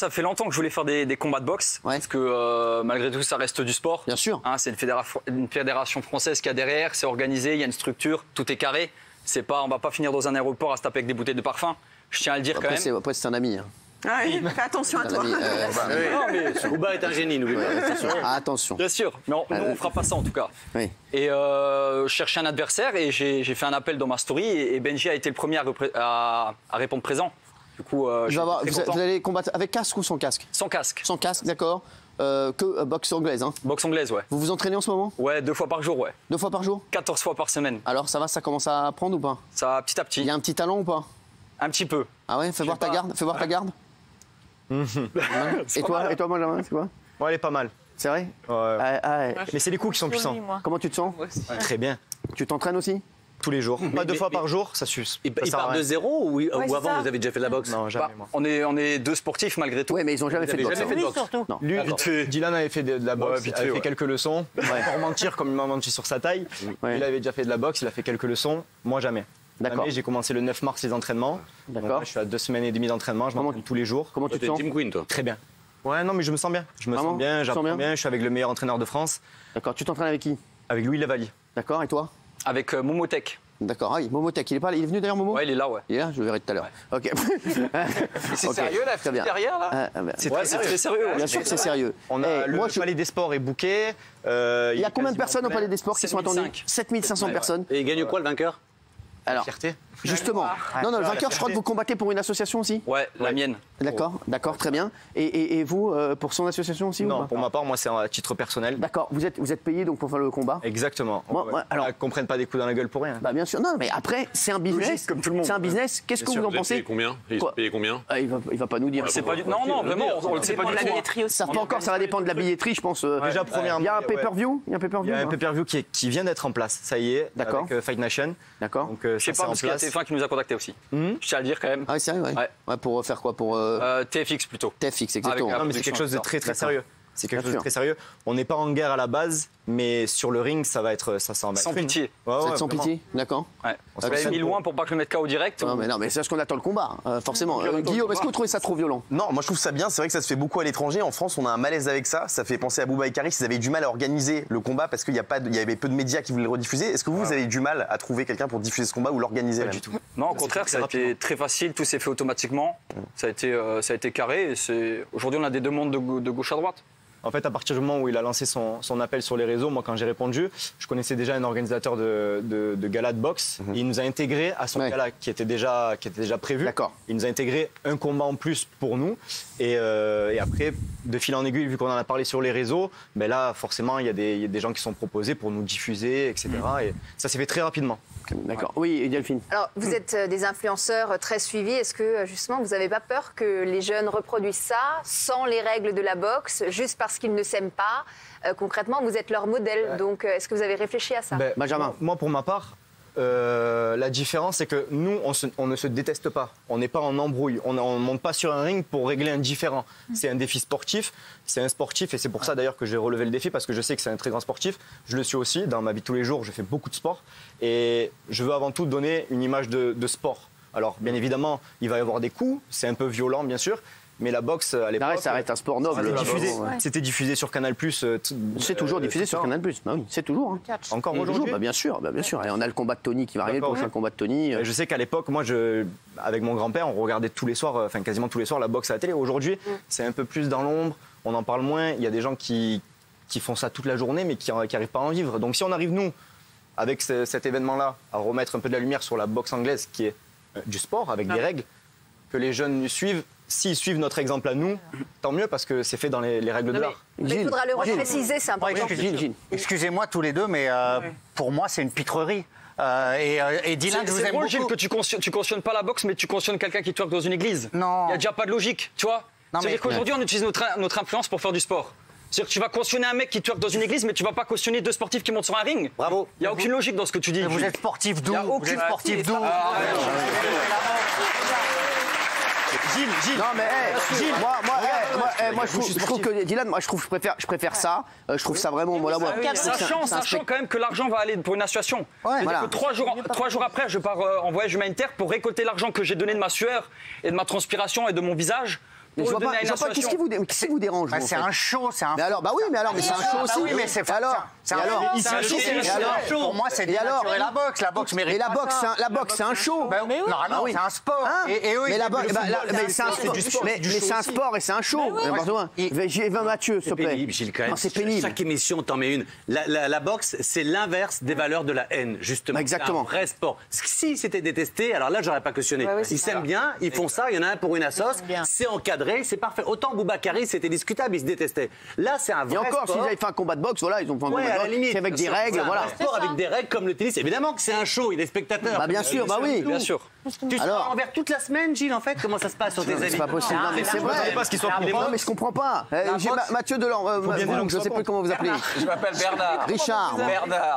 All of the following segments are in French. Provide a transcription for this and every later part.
ça fait longtemps que je voulais faire des combats de boxe, parce que malgré tout, ça reste du sport. Bien sûr. Hein, c'est une fédération française qui a derrière, c'est organisé, il y a une structure, tout est carré. C'est pas, on va pas finir dans un aéroport à se taper avec des bouteilles de parfum. Je tiens à le dire quand même. Après, c'est un ami. Hein. Ah oui, fais attention à toi. Non, mais Bouba est un génie, n'oublie pas. Attention. Bien sûr, mais nous, on fera pas ça en tout cas. Oui. Et je cherchais un adversaire et j'ai fait un appel dans ma story et Benji a été le premier à répondre présent. Du coup, vous allez combattre avec casque ou sans casque? Sans casque. Sans casque, d'accord. Que boxe anglaise, hein? Boxe anglaise, ouais. Vous vous entraînez en ce moment? Ouais, 2 fois par jour, ouais. 2 fois par jour? 14 fois par semaine. Alors ça va, ça commence à prendre ou pas? Ça va petit à petit. Il y a un petit talent ou pas? Un petit peu. Ah ouais, fais voir ta garde, fais voir ta garde. Et toi, Benjamin, c'est quoi? Bon, elle est pas mal. C'est vrai? Ouais. Mais c'est les coups qui sont puissants. Comment tu te sens? Très bien. Tu t'entraînes aussi? Tous les jours. Pas 2 fois par jour, ça suffit. Il part de zéro ou avant vous avez déjà fait de la boxe? Non, jamais moi. On est 2 sportifs malgré tout. Oui, mais ils n'ont jamais fait de boxe. Jamais fait de boxe. Surtout. Non. Lui, Dylan avait fait de la boxe, il avait fait quelques leçons. Pour mentir, comme il m'a menti sur sa taille. Ouais. Il avait déjà fait de la boxe, il a fait quelques leçons. Moi, jamais. D'accord. J'ai commencé le 9 mars les entraînements. D'accord. Donc là, je suis à 2 semaines et demie d'entraînement, je m'entraîne tous les jours. Comment tu te sens? Team Queen, toi. Très bien. Ouais, non, mais je me sens bien. Je me sens bien, j'apprends bien. Je suis avec le meilleur entraîneur de France, D'accord, tu t'entraînes avec qui? avec Louis Lavalier. D'accord, et toi? Avec Momotech. D'accord, ah oui, Momotech, il est venu d'ailleurs, Momo? Ouais, il est là, ouais. Il est là, je le verrai tout à l'heure. Ok. C'est Ok, sérieux là, très bien. derrière là? C'est Ouais, très c'est sérieux. très sérieux. Bien sûr que c'est sérieux. On a le Palais des Sports est booké. Il y a combien de personnes au Palais des Sports qui sont 7500. attendues? 7500 personnes. Et il gagne quoi le vainqueur? Alors, Fierté. justement. Non, le vainqueur, je crois que vous combattez pour une association aussi? Ouais, la mienne. D'accord, très bien. Et vous, pour son association aussi ou Non, pas? pour ma part, moi, c'est à titre personnel. D'accord, vous êtes payé donc pour faire le combat? Exactement. Alors, Qu'on prenne pas des coups dans la gueule pour rien. bah bien sûr, non, mais après, c'est un business. Logique, comme tout le monde. C'est un business. Qu'est-ce que vous en Vous êtes payé pensez? combien? Ils sont payés combien? Il va pas nous dire. C'est pas du... Non, vraiment, on le sait pas du La tout. billetterie aussi. Ça pas encore, ça va dépendre de la billetterie, je pense. Déjà, premièrement, Il y a un pay-per-view? Il y a un Il pay-per-view? y a un pay-per-view qui vient d'être en place. Ça y est, D'accord. avec Fight Nation. D'accord. Donc, Je sais ça, pas, parce c'est qu'il en y a place. TF1 qui nous a contacté aussi. Je tiens à le dire quand même. Ah oui, sérieux, ouais. Ouais, pour faire quoi? Pour TFX plutôt. TFX, exactement. Avec Non, mais c'est quelque chose de très très D'accord. sérieux. C'est quelque Bien chose de sûr. très sérieux. On n'est pas en guerre à la base, mais sur le ring, ça va être ça va Sans être une. pitié. Ouais, Vous ouais, êtes sans vraiment. pitié? D'accord. Ouais. On On s'en mis fout. loin pour pas que je le mette KO direct. Non, mais c'est parce qu'on attend le combat, forcément. Guillaume, est-ce que vous trouvez ça trop violent? Non, moi je trouve ça bien, c'est vrai que ça se fait beaucoup à l'étranger. En France, on a un malaise avec ça. Ça fait penser à Bouba et Karis, ils avaient du mal à organiser le combat parce qu'il y avait peu de médias qui voulaient le rediffuser. Est-ce que vous avez du mal à trouver quelqu'un pour diffuser ce combat ou l'organiser? Pas du tout. Non, au contraire, ça a été très facile, tout s'est fait automatiquement. Ça a été carré. Aujourd'hui, on a des demandes de gauche à droite. En fait, à partir du moment où il a lancé son appel sur les réseaux, moi, quand j'ai répondu, je connaissais déjà un organisateur de gala de boxe. Et il nous a intégré à son gala qui était déjà prévu. D'accord. Il nous a intégré un combat en plus pour nous. Et après, de fil en aiguille, vu qu'on en a parlé sur les réseaux, ben là, forcément, il y a des gens qui sont proposés pour nous diffuser, etc. Et ça s'est fait très rapidement. D'accord. Oui, Delphine. Alors, vous êtes des influenceurs très suivis. Est-ce que, justement, vous n'avez pas peur que les jeunes reproduisent ça sans les règles de la boxe, juste parce qu'ils ne s'aiment pas? Concrètement, vous êtes leur modèle. Donc, est-ce que vous avez réfléchi à ça? Benjamin. Moi, pour ma part, la différence, c'est que nous, on ne se déteste pas. On n'est pas en embrouille. On ne monte pas sur un ring pour régler un différend. C'est un défi sportif. C'est un sportif et c'est pour ça d'ailleurs que j'ai relevé le défi parce que je sais que c'est un très grand sportif. Je le suis aussi. Dans ma vie de tous les jours, je fais beaucoup de sport. Et je veux avant tout donner une image de sport. Alors, bien évidemment, il va y avoir des coups. C'est un peu violent, bien sûr. Mais la boxe, à l'époque... Ça reste un sport noble. C'était diffusé sur Canal+. C'est toujours diffusé sur Canal+. Bah oui, c'est toujours. Hein. Encore Toujours, aujourd'hui. bah bien sûr. Et on a le combat de Tony qui va arriver, le prochain combat de Tony. Je sais qu'à l'époque, moi, avec mon grand-père, on regardait tous les soirs, enfin quasiment tous les soirs, la boxe à la télé. Aujourd'hui, c'est un peu plus dans l'ombre, on en parle moins. Il y a des gens qui font ça toute la journée, mais qui n'arrivent pas à en vivre. Donc si on arrive, nous, avec cet événement-là, à remettre un peu de la lumière sur la boxe anglaise, qui est du sport, avec des règles, que les jeunes nous suivent, s'ils suivent notre exemple à nous, tant mieux, parce que c'est fait dans les règles de l'art. Il faudra le repréciser, c'est important. Excusez-moi tous les deux, mais pour moi, c'est une pitrerie. Et Dylan, je vous C'est aime drôle, Gilles, beaucoup. que tu cautionnes pas la boxe, mais tu cautionnes quelqu'un qui twerk dans une église. Non. Il n'y a déjà pas de logique, tu vois. C'est-à-dire qu'aujourd'hui, on utilise notre influence pour faire du sport. C'est-à-dire que tu vas cautionner un mec qui twerk dans une église, mais tu vas pas cautionner 2 sportifs qui montent sur un ring. Bravo. Il n'y a aucune logique dans ce que tu dis. Vous êtes sportif d'où? Vous êtes sportif d'où? Gilles. Non mais Gilles, moi je trouve que Dylan, je préfère ça. Je trouve ça vraiment Sachant quand même que l'argent va aller pour une association. Voilà. Que 3 jours après, je pars en voyage humanitaire pour récolter l'argent que j'ai donné de ma sueur et de ma transpiration et de mon visage Mais je vois pas, qu'est-ce qui vous dérange? C'est un show, c'est un. Mais alors, bah oui, mais c'est un show aussi. Oui, mais c'est pas alors. C'est un show. Pour moi, c'est dénaturer la boxe. La boxe mérite. Et la boxe, c'est un show. Non, c'est un sport. Et eux, mais c'est un sport et c'est un show. Mathieu, s'il te plaît. C'est pénible. Chaque émission, t'en mets une. La boxe, c'est l'inverse des valeurs de la haine, justement. Exactement. C'est un vrai sport. Si c'était détesté, alors là, j'aurais pas cautionné. Ils s'aiment bien, ils font ça, il y en a un pour une assos, c'est encadré, c'est parfait. Autant Boubacari, c'était discutable, ils se détestaient. Là, c'est un vrai sport. Et encore, s'ils avaient fait un combat de boxe, voilà, ils ont fait un combat de boxe avec des règles, voilà. Un sport avec des règles comme le tennis. Évidemment que c'est un show, il y a des spectateurs. Bah bien sûr, bah oui. Bien sûr. Tu seras envers toute la semaine, Gilles, en fait? Comment ça se passe sur tes amis? C'est pas possible. Non, mais c'est vrai. Non, mais je comprends pas. Mathieu Delorme, je sais plus comment vous appelez. Je m'appelle Bernard. Richard.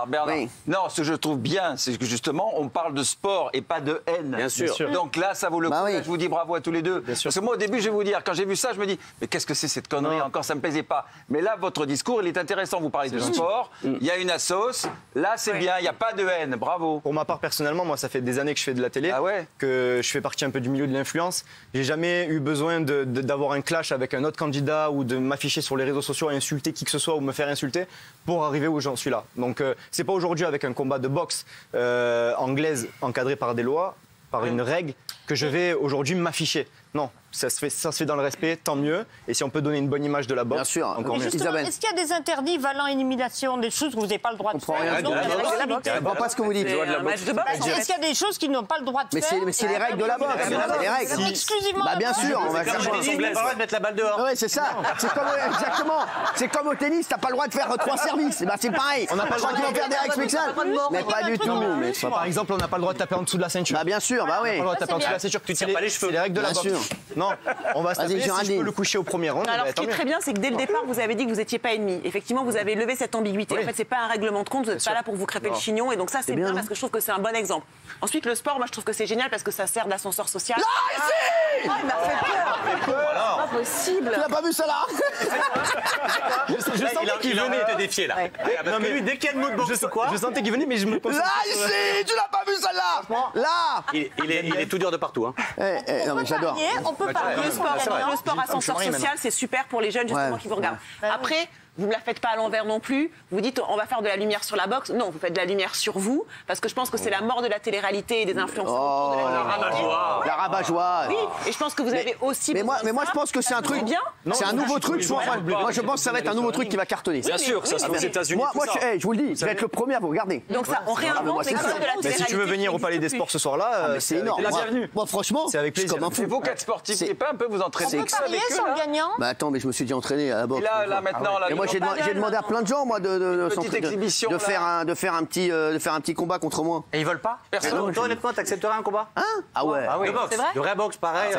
Bernard. Oui. Non, ce que je trouve bien, c'est que justement, on parle de sport et pas de haine. Bien sûr. Donc là, ça vaut le coup. oui. Là, je vous dis bravo à tous les deux. Parce que moi, au début, je vais vous dire, quand j'ai vu ça, je me dis, mais qu'est-ce que c'est cette connerie encore? Ça me plaisait pas. Mais là, votre discours, il est intéressant. Vous parlez de sport, il y a une assos. Là, c'est bien, il n'y a pas de haine. Bravo. Pour ma part, personnellement, moi, ça fait des années que je fais de la télé, que je fais partie un peu du milieu de l'influence. J'ai jamais eu besoin d'avoir un clash avec un autre candidat ou de m'afficher sur les réseaux sociaux et insulter qui que ce soit ou me faire insulter pour arriver où j'en suis là. Donc, c'est pas aujourd'hui avec un combat de boxe anglaise encadré par des lois, par une règle, que je vais aujourd'hui m'afficher. Non, ça se fait dans le respect, tant mieux. Et si on peut donner une bonne image de la boxe, bien sûr. encore mieux. Est-ce qu'il y a des interdits valant élimination, des choses que vous n'avez pas le droit de faire? Je comprends pas ce que vous dites. Est-ce qu'il y a des choses qu'ils n'ont pas le droit de faire? Mais c'est les règles de la boxe. C'est les règles. Exclusivement. Bah bien sûr. On va Comme le tennis, t'as pas le droit de mettre la balle dehors. Oui, c'est ça. Exactement. C'est comme au tennis, t'as pas le droit de faire 3 services. Bah c'est pareil. On n'a pas le droit de faire des règles spéciales. Mais pas du tout. Par exemple, on n'a pas le droit de taper en dessous de la ceinture. Bah bien sûr, bah oui. On n'a pas le droit de taper en dessous de la ceinture. Tu tires pas les cheveux. C'est les règles de la boxe. Non, on va se taper. Si je peux le coucher au premier round. Alors, ce qui est très bien, c'est que dès le départ, vous avez dit que vous n'étiez pas ennemis. Effectivement, vous avez levé cette ambiguïté. En fait, c'est pas un règlement de compte. Vous n'êtes pas là pour vous crêper le chignon. Et donc ça, c'est bien parce que je trouve que c'est un bon exemple. Ensuite, le sport, moi, je trouve que c'est génial parce que ça sert d'ascenseur social. Là, ici. Il m'a fait peur. Pas possible. Tu n'as pas vu ça là? Je sentais qu'il venait te défier là. Non mais lui, dès qu'il y a le mot de boxe ou quoi, je sentais qu'il venait, mais je me pose. Là, ici. Tu n'as pas vu ça là? Là. il est tout dur de partout. Non mais j'adore. On peut parler. Le sport ascenseur social, c'est super pour les jeunes justement qui vous regardent. Après, vous ne la faites pas à l'envers non plus. Vous dites on va faire de la lumière sur la boxe. Non, vous faites de la lumière sur vous parce que je pense que c'est la mort de la télé-réalité et des influenceurs. La rabat-joie. Oui, et je pense que vous avez aussi. Mais moi je pense que c'est un truc. C'est un nouveau truc. Moi je pense que ça va être un nouveau truc qui va cartonner. Bien sûr, ça se fait aux États-Unis. Moi je vous le dis, je vais être le premier à vous regarder. Donc ça, on réinvente les codes de la télé-réalité. Mais si tu veux venir au Palais des Sports ce soir-là, c'est énorme. Moi franchement, c'est avec plaisir. C'est vos 4 sportifs. C'est pas un peu vous entraîner. On peut parier sur le gagnant? Bah attends, mais je me suis déjà entraîné à la boxe. Là maintenant, là. Et moi j'ai demandé à plein de gens, moi, de faire un petit combat contre moi. Et ils veulent pas? Personne. Toi, honnêtement, t'accepterais un combat? Hein? Ah ouais. De boxe. C'est vrai? De vraie boxe, pareil.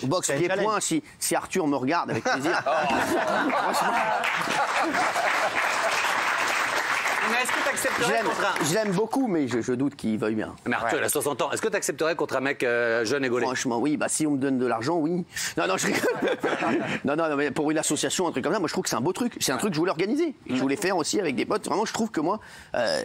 Boxe pied-point, si Arthur me regarde, avec plaisir. Franchement. Mais est-ce que tu accepterais contre un... Je l'aime beaucoup, mais je doute qu'il veuille bien. Mais Arthur, il a 60 ans. Est-ce que tu accepterais contre un mec jeune et gaulé? Franchement, oui. Bah, si on me donne de l'argent, oui. Non, je rigole. non, mais pour une association, un truc comme ça, moi, je trouve que c'est un beau truc. C'est un truc que je voulais organiser. Et je voulais faire aussi avec des potes. Vraiment, je trouve que moi,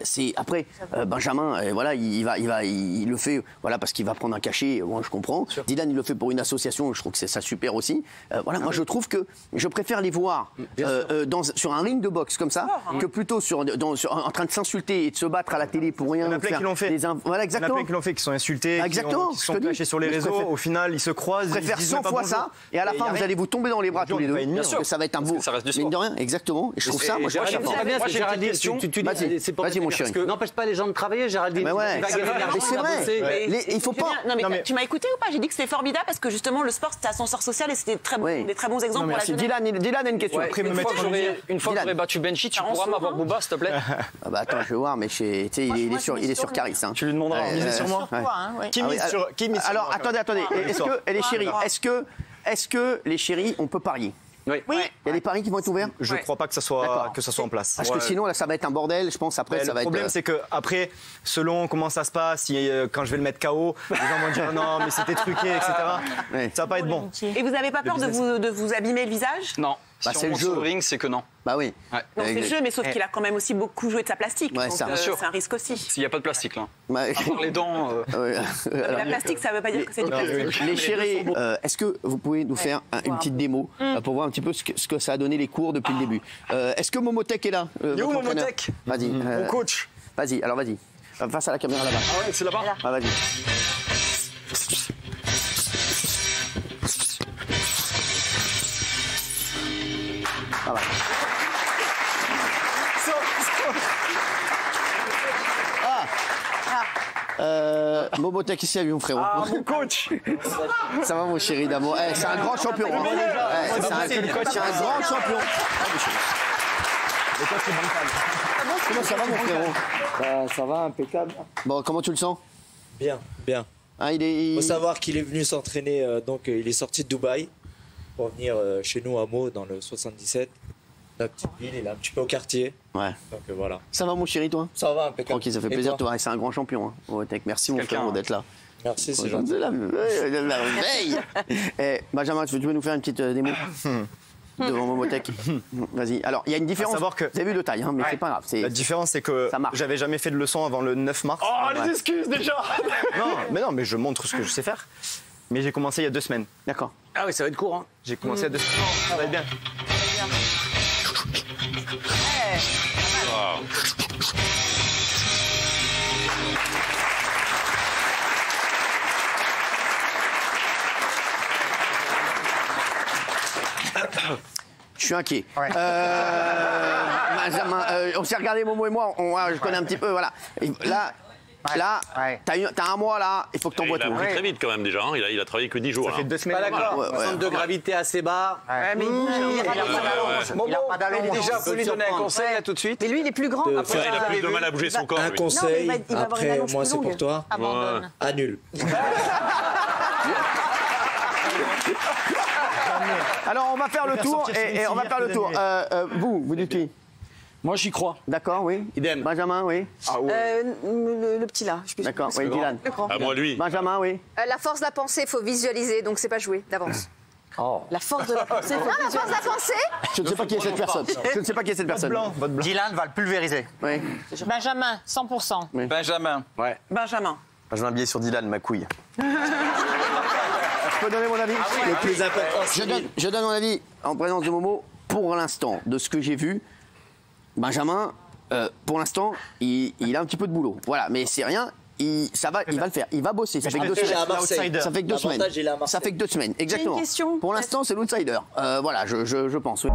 c'est... Après, Benjamin, voilà, il le fait, voilà, parce qu'il va prendre un cachet. Moi, je comprends. Dylan, il le fait pour une association. Je trouve que c'est ça super aussi. Voilà, moi, je trouve que je préfère les voir sur un ring de boxe comme ça que plutôt en train de s'insulter et de se battre à la télé pour rien. Il y en a plein qui l'ont fait. Voilà, exactement. Il y en a plein qui l'ont fait, qui sont insultés, exactement, qui sont clashés sur les réseaux. Au final, ils se croisent. Je préfère 100 fois ça. Et à la fin, vous allez vous tomber dans les bras tous les deux. Bien sûr que ça va être un beau. Ça reste du sport. Mine de rien, exactement. Et je trouve ça, moi, je Moi, Géraldine, vas-y, mon chéri. N'empêche pas les gens de travailler, Géraldine. Mais ouais, c'est vrai. Il faut pas. Non, mais tu m'as écouté ou pas? J'ai dit que c'était formidable parce que justement, le sport, c'était ascenseur social et c'était des très bons exemples pour la jeunesse. Dylan a une question. Une fois que j'aurai battu Benchi, tu pourras m'avoir Bouba, s'il te plaît? Bah attends, je vais voir, mais il est sur Caris. Tu lui demanderas. Miser sur moi. Qui mise sur moi? Alors attendez. Est-ce que les chéris, on peut parier? Oui. Il y a des paris qui vont être ouverts? Je ne crois pas que ça soit en place. Parce que sinon, là, ça va être un bordel. Je pense après, ça va être. Le problème, c'est que après, selon comment ça se passe, quand je vais le mettre KO, les gens vont dire non, mais c'était truqué, etc. Ça va pas être bon. Et vous n'avez pas peur de vous abîmer le visage? Non. Si c'est on le monte jeu. sur le ring, c'est que non. Bah oui. Ouais. Non, c'est le jeu, mais sauf qu'il a quand même aussi beaucoup joué de sa plastique. Ouais, donc ça, bien sûr. c'est un risque aussi. S'il n'y a pas de plastique, là. Ouais. À part les dents. Ouais. La plastique, ça ne veut pas dire que c'est du plastique. Les chéris, est-ce que vous pouvez nous faire une petite démo pour voir un petit peu ce que ça a donné les cours depuis le début. Est-ce que Momotech est là Il est où, votre entraîneur? Momotech? Vas-y. Mon coach. Vas-y, alors vas-y. Face à la caméra là-bas. Ah ouais, c'est là-bas. Ah, vas-y. Ah, ouais. Momotech ici à lui, mon frérot. Ah, mon coach. Ça va, mon chéri d'amour. Eh, c'est un grand champion. Hein. Eh, c'est un grand champion. Comment ça va, mon frérot? Ça va, impeccable. Bon, comment tu le sens? Bien, bien. Hein, Il faut savoir qu'il est venu s'entraîner, donc il est sorti de Dubaï pour venir chez nous à Meaux, dans le 77. La petite ville, il est un petit peu au quartier. Ouais. Donc voilà. Ça va, mon chéri, toi? Ça va, impeccable. Tranquille, ça fait Et plaisir. toi? Toi, c'est un grand champion. Hein. Momotech. Merci, mon frérot, d'être là. Merci, c'est gentil. C'est la veille. Eh, Benjamin, tu veux nous faire une petite démo devant Momotech? Vas-y. Alors, il y a une différence. Savoir que vous avez vu de taille, hein, mais c'est pas grave. la différence, c'est que j'avais jamais fait de leçon avant le 9 mars. Oh, les excuses déjà. Non, mais je montre ce que je sais faire. Mais j'ai commencé il y a 2 semaines. D'accord. Ah oui, ça va être court. Hein. J'ai commencé il y a 2 semaines. Ça va être bien. Je suis inquiet. Benjamin, on s'est regardé, Momo et moi, je connais un petit peu, voilà. Et là, t'as un mois là, il faut que t'envoies tout. Il a pris très vite quand même déjà, hein. il a travaillé que 10 jours. Ça fait 2 semaines. Pas d'accord. Centre de gravité assez bas. Ouais, mais il ira dans Il a pas d'allonge. Déjà, vous lui donner un conseil là tout de suite. Mais lui, il est plus grand. Il a plus de mal à bouger son corps. Un lui. conseil, Non, mais il va avoir une après, allonge moi plus c'est longue. pour toi. Abandonne. Annule. Alors, on va faire le tour et on va faire le tour. Vous dites qui? Moi, j'y crois. D'accord, oui. Idem. Benjamin, oui. Le petit là. D'accord, oui, Dylan. Ah, moi, lui. Benjamin, oui. La force de la pensée, il faut visualiser, donc c'est pas joué d'avance. La force de la pensée. Non, la force de la pensée. Je ne sais pas qui est cette personne. Je ne sais pas qui est cette personne. Dylan va le pulvériser. Oui. Benjamin, 100%. Benjamin. Ouais. Benjamin. Je mets un billet sur Dylan, ma couille. Je peux donner mon avis? Le plus important, Je donne mon avis en présence de Momo. Pour l'instant, de ce que j'ai vu, Benjamin, pour l'instant, il a un petit peu de boulot. Voilà, mais c'est rien. Il va le faire. Il va bosser. Ça fait que 2 semaines. Ça fait que 2 semaines. Ça fait que 2 semaines. Exactement. J'ai une question. Pour l'instant, c'est l'outsider. Voilà, je pense. Oui.